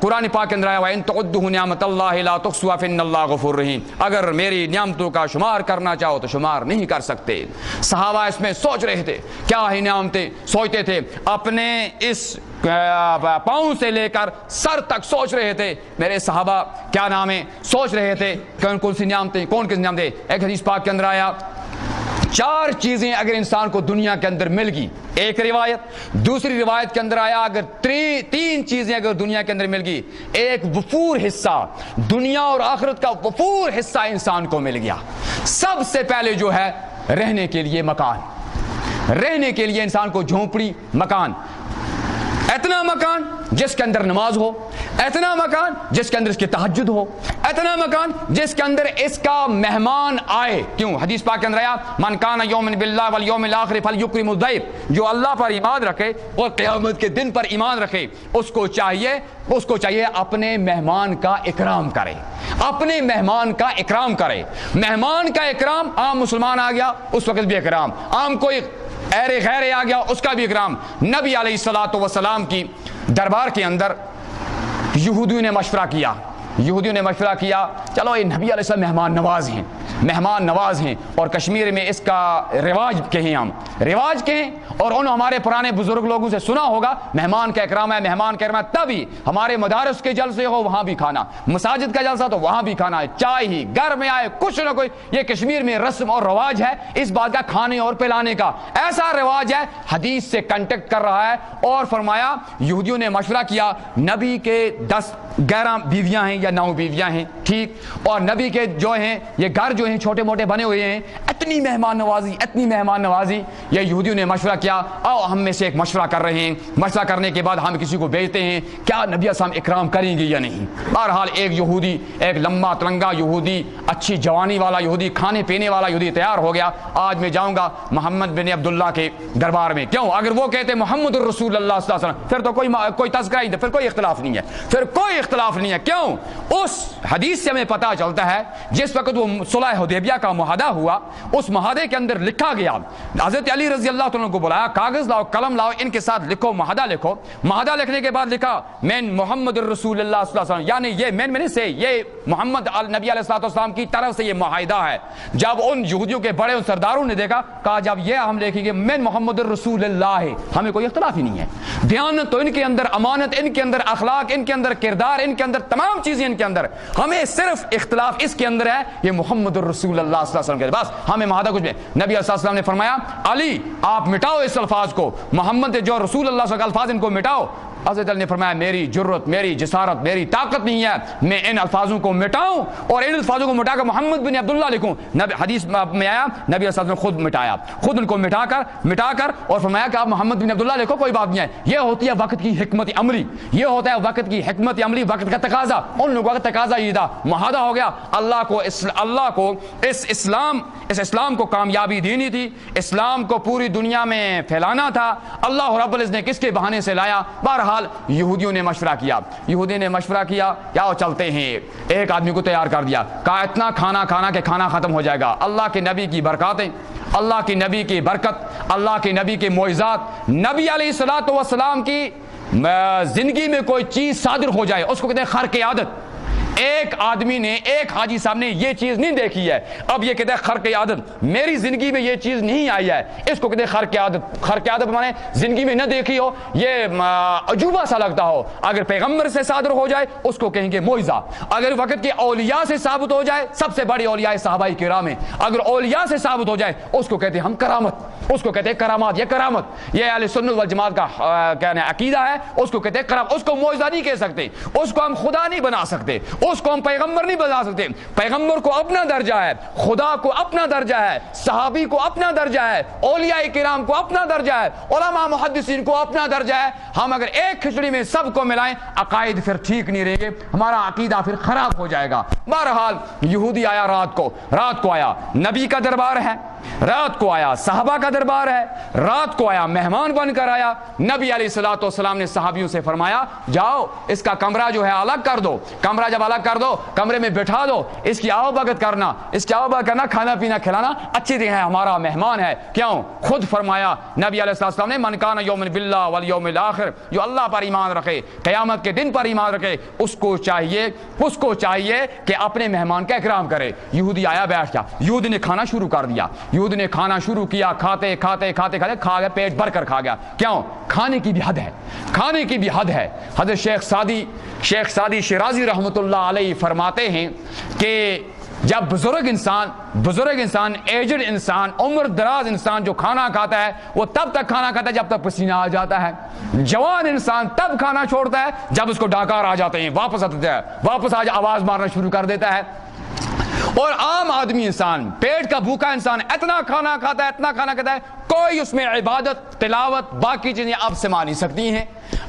قرآن پاک کے اندر آیا وَإِن تَعُدُّوا نِعْمَتَ اللَّهِ لَا تُحْصُوهَا فَإِنَّ اللَّهَ غَفُورٌ رَحِيمٌ، اگر میری نعمتوں کا شمار کرنا چاہو تو شمار نہیں کر سکتے۔ صحابہ اس میں سوچ رہے تھے کیا ہی نعمتیں، سوچتے تھے اپنے اس پاؤں سے لے کر سر تک سوچ رہے تھے، میرے صحابہ کیا نام ہے، سوچ رہے تھے کون کون سی نعمتیں، کون کس نعمتیں۔ ایک حدیث پاک کے اندر آیا 4 چیزیں اگر انسان کو دنیا کے اندر مل گئی، ایک روایت، دوسری روایت کے اندر آیا اگر 3 چیزیں اگر دنیا کے اندر مل گئی، ایک وفور حصہ، دنیا اور آخرت کا وفور حصہ انسان کو مل گیا۔ سب سے پہلے جو ہے رہنے کے لیے مکان، رہنے کے لیے انسان کو جھونپڑی، مکان، اتنا مکان جس کے اندر نماز ہو، اتنا مکان جس کے اندر اس کی تہجد ہو، اتنا مکان جس کے اندر اس کا مہمان آئے۔ کیوں؟ حدیث پاک کے اندر آیا من کان یؤمن باللہ والیوم الآخر فلیکرم الضیف، جو اللہ پر ایمان رکھے اور قیامت کے دن پر ایمان رکھے اس کو چاہیے اپنے مہمان کا اکرام کرے، اپنے مہمان کا اکرام کرے۔ مہمان کا اکرام، عام مسلمان آ گیا اس وقت بھی اکرام، عام کوئی ایرے غیرے آ گیا اس کا بھی اکرام۔ نبی علیہ الصلوۃ والسلام کی دربار کے اندر یہودیوں نے مشورہ کیا، چلو یہ نبی علیہ السلام مہمان نواز ہیں اور کشمیر میں اس کا رواج کہیں، ہم رواج کہیں، اور انہوں ہمارے پرانے بزرگ لوگوں سے سنا ہوگا مہمان کا اکرام ہے، مہمان کا اکرام ہے، تبھی ہمارے مدارس کے جلسے ہو وہاں بھی کھانا، مساجد کا جلسہ تو وہاں بھی کھانا ہے، چائے ہی گھر میں آئے کچھ نہ کوئی، یہ کشمیر میں رسم اور رواج ہے اس بات کا، کھانے اور پلانے کا ایسا رواج ہے۔ حدیث سے کنٹیکٹ کر رہا ہے اور فرمایا یہودیوں نے مشورہ کیا، نبی کے 10-11 بیویاں ہیں یا 9 بیویاں ہیں، ٹھیک، اور نبی کے جو ہیں یہ گھر جو ہیں چھوٹے موٹے بنے ہوئے ہیں، اتنی مہمان نوازی، یہ یہودیوں نے مشورہ کیا، آؤ ہم میں سے ایک مشورہ کر رہے ہیں، مشورہ کرنے کے بعد ہم کسی کو بھیجتے ہیں، کیا نبی اسلام اکرام کریں گے یا نہیں۔ بہرحال ایک یہودی، ایک لمبا ترنگا یہودی، اچھی جوانی والا یہودی، کھانے پینے والا یہودی تیار ہو گیا، آج میں جاؤں گا محمد بن عبداللہ کے دربار میں۔ کیوں؟ اگر وہ کہتے محمد الرسول اللہ صلی اللہ علیہ وسلم پھر تو کوئی تذکرہ ہی نہیں، پھر کوئی اختلاف نہیں ہے، کیوں؟ اس حدیث سے ہمیں پتہ چلتا ہے جس وقت وہ صلح حدیبیہ کا معاہدہ ہوا، اس معاہدے کے اندر لکھا گیا، حضرت علی رضی اللہ عنہ کو بلایا، کاغذ لاؤ قلم لاؤ، ان کے ساتھ لکھو، معاہدہ لکھو۔ معاہدہ لکھنے کے بعد لکھا میں محمد الرسول اللہ صلی اللہ علیہ وسلم، یعنی یہ میں سے یہ محمد نبی علیہ الصلوۃ والسلام کی طرف سے یہ معاہدہ ہے۔ جب ان یہودیوں کے بڑے سرداروں نے دیکھا، کہا جب یہ ہم لکھیں گے میں محمد الرسول اللہ ہے، ہمیں کوئی اختلاف ہی نہیں ہے، دیانت تو ان کے اندر، امانت ان کے اندر، اخلاق ان کے اندر، کردار ان کے اندر، تمام چیزیں ان کے اندر، ہمیں صرف اختلاف اس کے اندر ہے یہ محمد الرسول اللہ صلی اللہ علیہ وسلم کے، بس ہمیں معاہدہ کچھ بھی۔ نبی علیہ السلام نے فرمایا علی آپ مٹاؤ اس الفاظ کو، محمد جو رسول اللہ صلی اللہ علیہ وسلم کے الفاظ ان کو مٹاؤ۔ حضرت علی نے فرمایا میری جرت، میری جسارت، میری طاقت نہیں ہے میں ان الفاظوں کو مٹاؤں اور ان الفاظوں کو مٹا کر محمد بن عبداللہ لکھوں۔ حدیث میں آیا نبی علیہ السلام نے خود مٹایا، خود ان کو مٹا کر اور فرمایا کہ آپ محمد بن عبداللہ لکھو، کوئی بات نہیں ہے۔ یہ ہوتی ہے وقت کی حکمت عملی، یہ ہوتا ہے وقت کی حکمت عملی، وقت کا تقاضا، ان لوگوں کا تقاضا یہ تھا، معاہدہ ہو گیا۔ اللہ کو اس اسلام کو کامیابی دینی تھی، اسلام کو پوری دنیا میں پھیلانا تھا، اللہ رب العزت نے کس کے بہانے سے لایا؟ بہرحال یہودیوں نے مشورہ کیا، کیا چلتے ہیں، ایک آدمی کو تیار کر دیا، کہا اتنا کھانا کھانا کہ کھانا ختم ہو جائے گا۔ اللہ کے نبی کی برکاتیں، اللہ کے نبی کی برکت، اللہ کے نبی کے معجزات، نبی علیہ الصلوۃ والسلام کی زندگی میں کوئی چیز صادر ہو جائے اس کو کہتے ہیں خرق عادت۔ ایک آدمی نے، ایک حاجی صاحب نے یہ چیز نہیں دیکھی ہے، اب یہ کہتے ہیں خرق عادت، میری زندگی میں یہ چیز نہیں آئی ہے، اس کو کہتے ہیں خرق عادت۔ خرق عادت مانے زندگی میں نہ دیکھی ہو، یہ عجوبہ سا لگتا ہو، اگر پیغمبر سے صادر ہو جائے اس کو کہیں گے معجزہ، اگر وقت کے اولیاء سے ثابت ہو جائے، سب سے بڑی اولیاء صحابہ کرام ہیں، اگر اولیاء سے ثابت ہو جائے اس کو کہتے ہیں ہم کرامت۔ اس کو کہتے ہیں کرامات. یہ کرامت یہ اہل سنت والجماعت کا کہنا عقیدہ ہے. اس کو کہتے ہیں کرامت. اس کو معجزہ نہیں کہہ سکتے, اس کو ہم خدا نہیں بنا سکتے, اس کو ہم پیغمبر نہیں بنا سکتے. پیغمبر کو اپنا درجہ ہے, خدا کو اپنا درجہ ہے, صحابی کو اپنا درجہ ہے, اولیاء کرام کو اپنا درجہ ہے, علماء محدثین کو اپنا درجہ ہے. ہم اگر ایک کھچڑی میں سب کو ملائیں, عقائد پھر ٹھیک نہیں رہیں گے, ہمارا عقیدہ پھر خراب ہو جائے گا. بہرحال یہودی آیا رات کو آیا, نبی کا دربار ہے, رات کو آیا, صحابہ کا دربار ہے, رات کو آیا, مہمان بن کر آیا. نبی علیہ الصلوۃ والسلام نے صحابیوں سے فرمایا جاؤ اس کا کمرہ جو ہے الگ کر دو. کمرہ جب الگ کر دو, کمرے میں بٹھا دو, اس کی آؤ بھگت کرنا, کھانا پینا کھلانا اچھی طرح ہے, ہمارا مہمان ہے. کیوں؟ خود فرمایا نبی علیہ السلام نے, من کان یؤمن باللہ والیوم الاخر, جو اللہ پر ایمان رکھے, قیامت کے دن پر ایمان رکھے, اس کو چاہیے کہ اپنے مہمان کا اکرام کرے. یہودی آیا, بیٹھ گیا, یہودی نے کھانا شروع کر دیا. یہودی نے کھانا شروع کیا, کھاتے کھا گیا, پیٹ بھر کر کھا گیا. کیوں؟ کھانے کی بھی حد ہے. حضرت شیخ سعدی شیرازی رحمۃ اللہ علیہ فرماتے ہیں کہ جب بزرگ انسان ایجڈ انسان, عمر دراز انسان جو کھانا کھاتا ہے, وہ تب تک کھانا کھاتا ہے جب تک پسینہ آ جاتا ہے. جوان انسان تب کھانا چھوڑتا ہے جب اس کو ڈاکار آ جاتے ہیں, واپس آواز مارنا شروع کر دیتا ہے. اور عام آدمی انسان, پیٹ کا بھوکا انسان اتنا کھانا کھاتا ہے, کوئی اس میں عبادت, تلاوت, باقی چیزیں اب سما نہیں سکتی ہیں.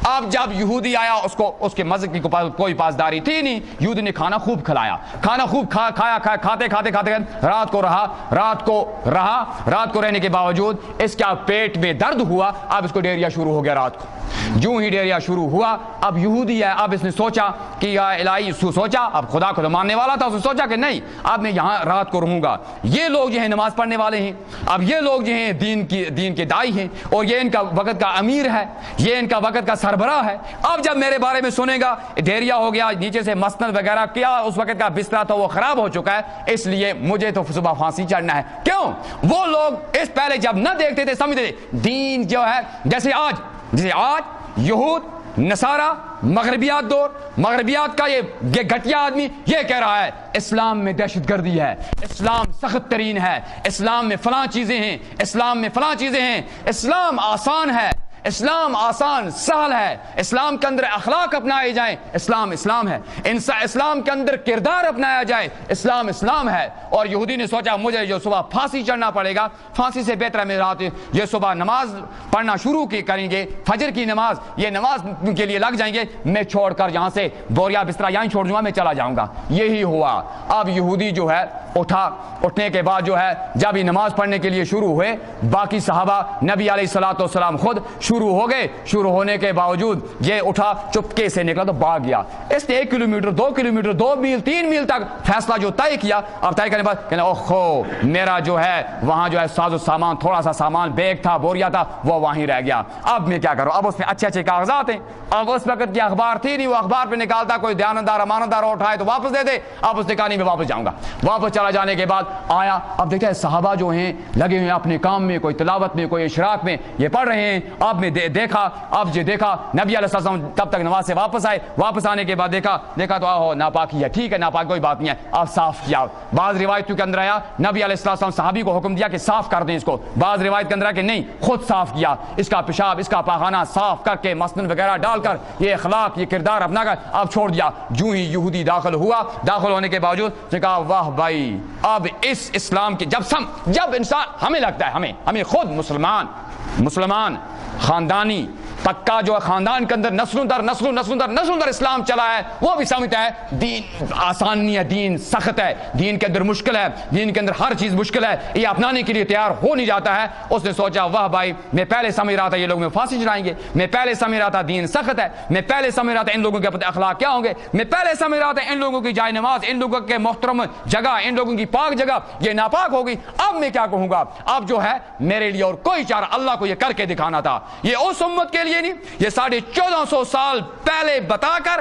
اب جب یہودی آیا, اس کے مذہب کی کوئی پاسداری تھی نہیں. یہودی نے کھانا خوب کھلایا, کھاتے رات کو رہنے کے باوجود اس کا پیٹ میں درد ہوا. اب اس کو ڈیریا شروع ہو گیا. رات کو جو ہی ڈیریا شروع ہوا, اب یہودی ہے, اب اس نے سوچا کہ یا الہی, اب خدا کو تو ماننے والا تھا, اس نے سوچا کہ نہیں, اب میں یہاں رات کو رہوں گا. یہ لوگ جو ہیں نماز پڑھنے والے ہیں, اب یہ لوگ جو ہیں دین کے دائی ہیں, اور یہ ان کا وقت کا امیر ہے, یہ ان کا وقت کا سربراہ ہے. اب جب میرے بارے میں سنے گا, ڈیریا ہو گیا, نیچے سے مسند وغیرہ کیا, اس وقت کا بستر تھا وہ خراب ہو چکا ہے, اس لیے مجھے تو صبح پھانسی چڑھنا ہے. کیوں؟ وہ لوگ اس پہلے جب نہ دیکھتے تھے, سمجھتے تھے دین جو ہے جیسے آج یہود, نصارہ, مغربیات کا یہ گھٹیا آدمی یہ کہہ رہا ہے اسلام میں دہشت گردی ہے, اسلام سخت ترین ہے, اسلام میں فلاں چیزیں ہیں, اسلام آسان ہے, اسلام آسان سہل ہے, اسلام کے اندر اخلاق اپنائے جائیں, اسلام ہے, اسلام کے اندر کردار اپنایا جائے, اسلام ہے. اور یہودی نے سوچا مجھے جو صبح پھانسی چڑھنا پڑے گا, پھانسی سے بہتر ہے میں رات یہ صبح نماز پڑھنا شروع کریں گے, فجر کی نماز, یہ نماز کے لیے لگ جائیں گے, میں چھوڑ کر یہاں سے بوریا بستر یہیں چھوڑ دوں گا, میں چلا جاؤں گا. یہی ہوا. اب یہودی جو ہے اٹھنے کے بعد جو ہے جب یہ نماز پڑھنے کے لیے شروع ہوئے, باقی صحابہ نبی علیہ الصلوۃ والسلام خود شروع ہو گئے. شروع ہونے کے باوجود یہ اٹھا, چپکے سے نکلا تو بھاگ گیا. اس نے 1 کلومیٹر 2 کلومیٹر 2 میل 3 میل تک فیصلہ جو طے کیا, اب طے کرنے کے بعد کہنا اوہو میرا جو ہے وہاں جو ہے ساز و سامان, تھوڑا سا سامان, بیگ تھا, بوریا تھا, وہ وہیں رہ گیا. اب میں کیا کروں؟ اب اس میں اچھے کاغذات ہیں, اب اس وقت کی اخبار تھی نہیں, وہ اخبار پہ نکالتا, کوئی دیانتدار امانتدار اٹھائے تو واپس دے دے. اب اس نے کہا نہیں میں واپس جاؤں گا. واپس چلا جانے کے بعد آیا, اب دیکھا صحابہ جو ہیں لگے ہوئے اپنے کام میں, کوئی تلاوت میں, کوئی اشراق میں, یہ پڑھ رہے ہیں. اب میں دیکھا نبی علیہ السلام تب تک نماز سے واپس آئے. واپس آنے کے بعد دیکھا تو ناپاکی ہے, ٹھیک ہے ناپاک کوئی بات نہیں ہے, اب صاف کیا. بعض روایتوں کے اندر آیا نبی علیہ السلام صحابی کو حکم دیا کہ صاف کر دیں اس کو. بعض روایت کے اندر کہ نہیں, خود صاف کیا, اس کا پیشاب, اس کا پاخانہ صاف کر کے مسند وغیرہ ڈال کر, یہ اخلاق, یہ کردار اپنا کر اب چھوڑ دیا. جو ہی یہودی داخل ہونے کے باوجود نے کہا واہ بھائی, اب اس اسلام کی جب انسان, ہمیں لگتا ہے ہمیں خود مسلمان خاندانی پکا جو ہے خاندان کے اندر نسلوں در اسلام چلا ہے, وہ بھی سمجھتا ہے دین آسان نہیں ہے, دین سخت ہے, دین کے اندر مشکل ہے, دین کے اندر ہر چیز مشکل ہے, یہ اپنانے کے لیے تیار ہو نہیں جاتا ہے. اس نے سوچا واہ بھائی, میں پہلے سمجھ رہا تھا یہ لوگ میں پھانسی چڑھائیں گے, میں پہلے سمجھ رہا تھا دین سخت ہے, میں پہلے سمجھ رہا تھا ان لوگوں کے اپنے اخلاق کیا ہوں گے, میں پہلے سمجھ رہا تھا ان لوگوں کی جائے نماز, ان لوگوں کے محترم جگہ, ان لوگوں کی پاک جگہ یہ ناپاک ہوگی. اب میں کیا کہوں گا؟ اب جو ہے میرے لیے اور کوئی چارہ, اللہ کو یہ کر کے دکھانا تھا. یہ اس امت کے لیے نہیں, یہ 1450 سال پہلے بتا کر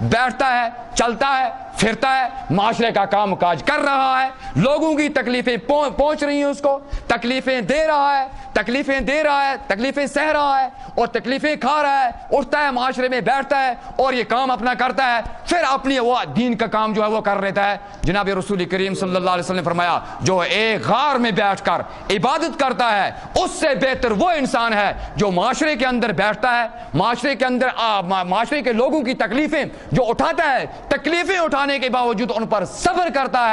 بیٹھتا ہے, چلتا ہے, پھرتا ہے, معاشرے کا کام کاج کر رہا ہے, لوگوں کی تکلیفیں پہنچ رہی ہیں, اس کو تکلیفیں دے رہا ہے, تکلیفیں سہ رہا ہے اور تکلیفیں کھا رہا ہے, اٹھتا ہے, معاشرے میں بیٹھتا ہے اور یہ کام اپنا کرتا ہے, پھر اپنی وہ دین کا کام جو ہے وہ کر لیتا ہے. جناب رسول کریم صلی اللہ علیہ وسلم نے فرمایا جو ایک غار میں بیٹھ کر عبادت کرتا ہے اس سے بہتر وہ انسان ہے جو معاشرے کے اندر بیٹھتا ہے, معاشرے کے لوگوں کی تکلیفیں جو اٹھاتا ہے, تکلیفیں اٹھانے کے باوجود ان پر صبر کرتا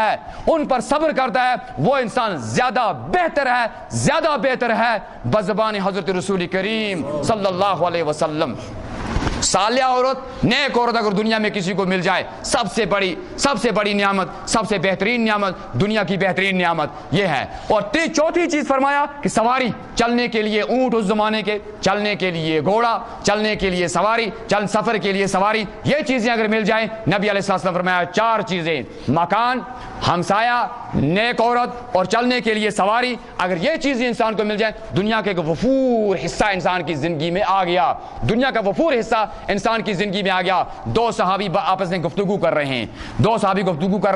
ہے, وہ انسان زیادہ بہتر ہے بزبان حضرت رسول کریم صلی اللہ علیہ وسلم. صالحہ عورت, نیک عورت اگر دنیا میں کسی کو مل جائے, سب سے بڑی نعمت, سب سے بہترین نعمت, دنیا کی بہترین نعمت یہ ہے. اور چوتھی چیز فرمایا کہ سواری, چلنے کے لیے اونٹ, اس زمانے کے چلنے کے لیے گھوڑا, چلنے کے لیے سواری, سفر کے لیے سواری, یہ چیزیں اگر مل جائیں, نبی علیہ السلام نے فرمایا 4 چیزیں, مکان, ہمسایہ, نیک عورت اور چلنے کے لیے سواری, اگر یہ چیزیں انسان کو مل جائیں, دنیا کا ایک وفور حصہ انسان کی زندگی میں آ گیا. دنیا کا وفور حصہ انسان کی زندگی میں آ گیا. 2 صحابی آپس میں گفتگو کر رہے ہیں, 3 صحابی گفتگو کر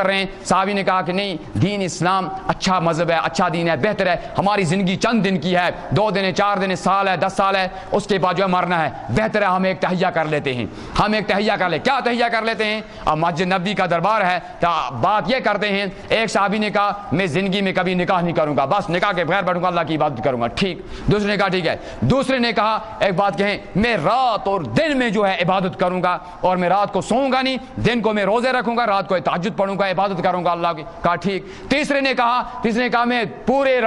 رہے ہیں. صحابی نے کہا کہ نہیں, دین اسلام اچھا مذہب ہے, اچھا دین ہے, بہتر ہے, ہماری زندگی چند دن کی ہے, 2 دن ہے, 4 دن ہے, سال ہے, 10 سال ہے, اس کے بعد جو ہے مرنا ہے, بہتر ہے ہم ایک تہیہ کر لیتے ہیں. کیا تہیہ کر لیتے ہیں؟ اب مسجد نبوی کا دربار ہے تو بات یہ کرتے ہیں. ایک صحابی نے کہا میں زندگی میں کبھی نکاح نہیں کروں گا, بس نکاح کے بغیر بیٹھوں گا, اللہ کی عبادت کروں گا. ٹھیک. دوسرے نے کہا ٹھیک ہے. دوسرے نے کہا ایک بات کہیں, میں رات اور دن میں جو ہے عبادت کروں گا, اور میں رات کو سوؤں گا نہیں, دن کو میں روزے رکھوں گا, رات کو تہجد پڑھوں گا, عبادت کروں گا اللہ کی. کہا ٹھیک. تیسرے نے کہا میں پورے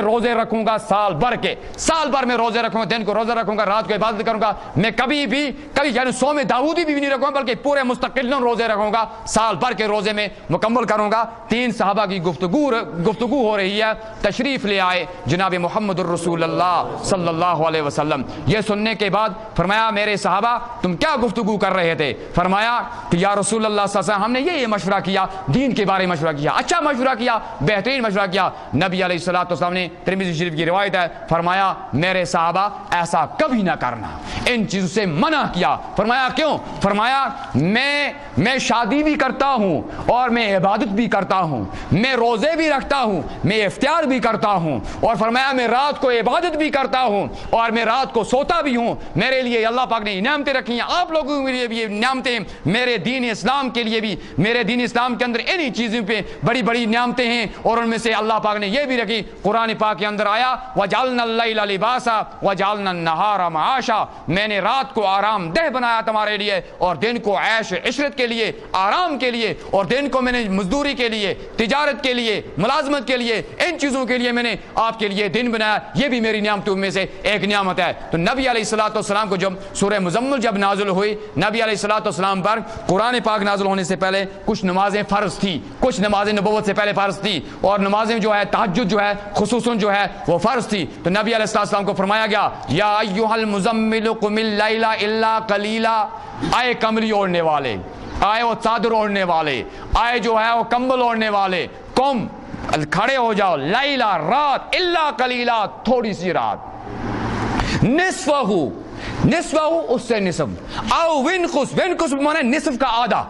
روزے رکھوں گا, سال بھر میں روزے رکھوں گا, دن کو روزہ رکھوں گا, رات کو عبادت کروں گا, میں کبھی یعنی سوم داؤدی بھی نہیں رکھوں گا, بلکہ پورے مستقل روزے رکھوں گا, سال بھر کے روزے میں مکمل کروں گا. 3 صحابہ کی گفتگو ہو رہی ہے. تشریف لے آئے جناب محمد الرسول اللہ صلی اللہ علیہ وسلم. یہ سننے کے بعد فرمایا میرے صحابہ تم کیا گفتگو کر رہے تھے؟ فرمایا کہ یا رسول اللہ صلی اللہ علیہ وسلم ہم نے یہ مشورہ کیا, دین کے بارے میں مشورہ کیا, اچھا مشورہ کیا, بہترین مشورہ کیا. نبی علیہ الصلوۃ والسلام نے, ترمذی شریف کی روایت ہے, فرمایا میرے صحابہ ایسا کبھی نہ کرنا, ان چیزوں سے منع کیا. فرمایا کیوں؟ فرمایا میں شادی بھی کرتا ہوں اور میں عبادت بھی کرتا ہوں, میں روزے بھی رکھتا ہوں, میں افطار بھی کرتا ہوں, اور فرمایا میں رات کو عبادت بھی کرتا ہوں اور میں رات کو سوتا بھی ہوں. میرے لیے اللہ پاک نے نعمتیں رکھی ہیں, آپ لوگوں کے لیے بھی یہ نعمتیں, میرے دین اسلام کے لیے بھی, میرے دین اسلام کے اندر انہی چیزوں پہ بڑی بڑی نعمتیں ہیں, اور ان میں سے اللہ پاک نے یہ بھی رکھی. قرآن پاک کے اندر آیا وَجَعَلْنَا اللَّيْلَ لِبَاسًا وَجَعَلْنَا النَّهَارَ مَعَاشًا, میں نے رات کو آرام دہ بنایا تمہارے لیے, اور دن کو عیش عشرت کے لیے, آرام کے لیے, اور دن کو میں نے مزدوری کے لیے, تجارت کے لیے, ملازمت کے لیے, ان چیزوں کے لیے میں نے آپ کے لیے دن بنایا. یہ بھی میری نعمتوں میں سے ایک نعمت ہے. تو نبی علیہ الصلوۃ والسلام کو جب سورہ مزمل جب نازل ہوئی, نبی علیہ الصلوۃ والسلام پر قرآن پاک نازل ہونے سے پہلے کچھ نمازیں فرض تھی, کچھ نمازیں نبوت سے پہلے فرض تھی, اور نمازیں جو ہے تہجد جو ہے خصوصاً جو ہے وہ فرض تھی. تو نبی علیہ الصلوۃ والسلام کو فرمایا گیا یا ایھا المزمل قم اللیل الا قلیلا, آئے کملی اوڑھنے والے, آئے وہ چادر اوڑھنے والے, آئے جو ہے وہ کمبل اوڑھنے والے, قم کھڑے ہو جاؤ, لیلا رات, الا قلیلا تھوڑی سی رات, نصفہ اس سے نصف, او ونقص مانے نصف کا آدھا,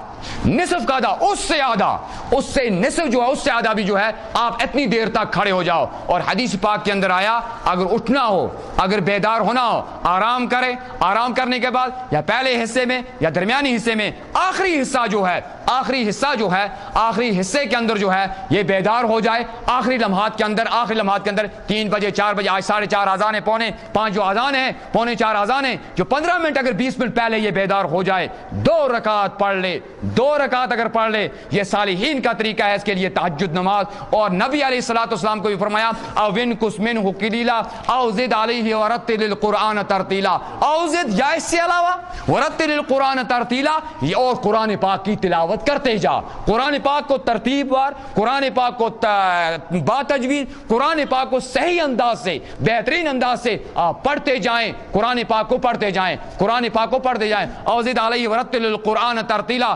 اس سے نصف جو ہے, اس سے آدھا بھی جو ہے آپ اتنی دیر تک کھڑے ہو جاؤ. اور حدیث پاک کے اندر آیا اگر اٹھنا ہو, اگر بیدار ہونا ہو, آرام کرے, آرام کرنے کے بعد یا پہلے حصے میں یا درمیانی حصے میں آخری حصہ جو ہے آخری حصے کے اندر جو ہے یہ بیدار ہو جائے. آخری لمحات کے اندر 3 بجے 4 بجے, آج 4:30 اذان ہے, 5 جو اذان ہے, 3:45 اذان ہے, جو 15 منٹ اگر 20 منٹ پہلے یہ بیدار ہو جائے, 2 رکعت پڑھ لے, 2 رکعت اگر پڑھ لے, یہ صالحین کا طریقہ ہے اس کے لیے تہجد نماز. اور نبی علیہ الصلوۃ والسلام کو بھی فرمایا او ونقص منہ قلیلا او زد علیہ ورتل القرآن ترتیلا, او زد یا اس سے علاوہ, ورتل القرآن ترتیلا, اور قرآن پاک کی تلاوت کرتے جا, قرآن پاک کو ترتیب وار, قرآن پاک کو با تجوید, قرآن پاک کو صحیح انداز سے, بہترین انداز سے آپ پڑھتے جائیں, قرآن پاک کو پڑھتے جائیں. او زد علیہ ورتل القرآن ترتیلا